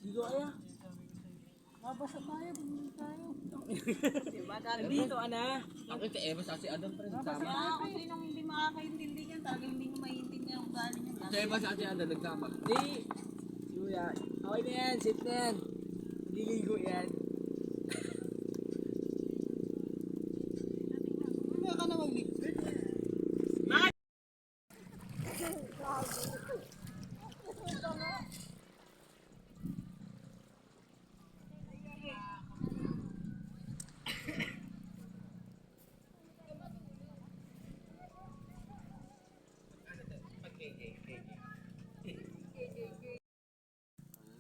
Ligo kaya. Mabasa tayo, bumili tayo. Diba? Dahil Dito, ana. Ako kay Eva sa si Adam pa rin nagsama. kung sinong hindi makakaintindi niyan, talagang hindi ko maiintindihan kung galing yan. Sa Eva sa si Adam nagsama. Di. Kuya. Okay na yan, safe na yan. Hindi ligo yan. Hindi ka na mag-liquid.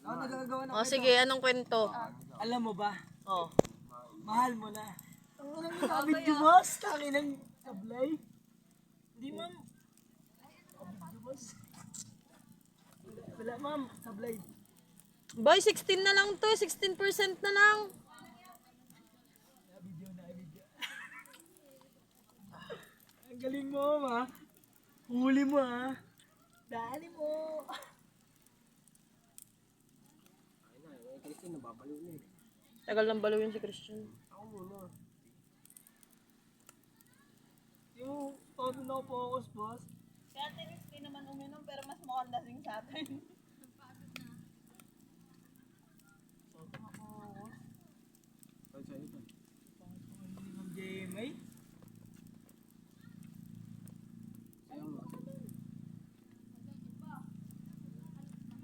Ano nagagawa na O sige, anong kwento? Alam mo ba? Oh. Mahal mo na. Ang alam mo sabi ni boss, tangin ng sablay. Hindi ma'am. Sabi ni boss. Wala ma'am, sablay. Boy, 16 na lang to. 16% na lang. Video na, video. Ang galing mo, ma. Huli mo, ha. Dali mo. Christine nababalo na eh. Tagal ng balo yun si Christian. Ako muna. Yung todo na focus, boss. Kaya tinis din naman uminom, pero mas mukhang lasing sa atin. Todo na focus. Pag sa'yo ito. Hindi ng GMA.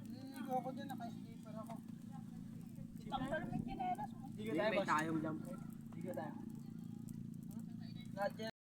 Niligo ako dyan, naka-sleeper ako. Tanggal mo yung kinelas mo. Ligo Hindi tayo, may boss. tayong jump. Ligo tayo. Lahat yan.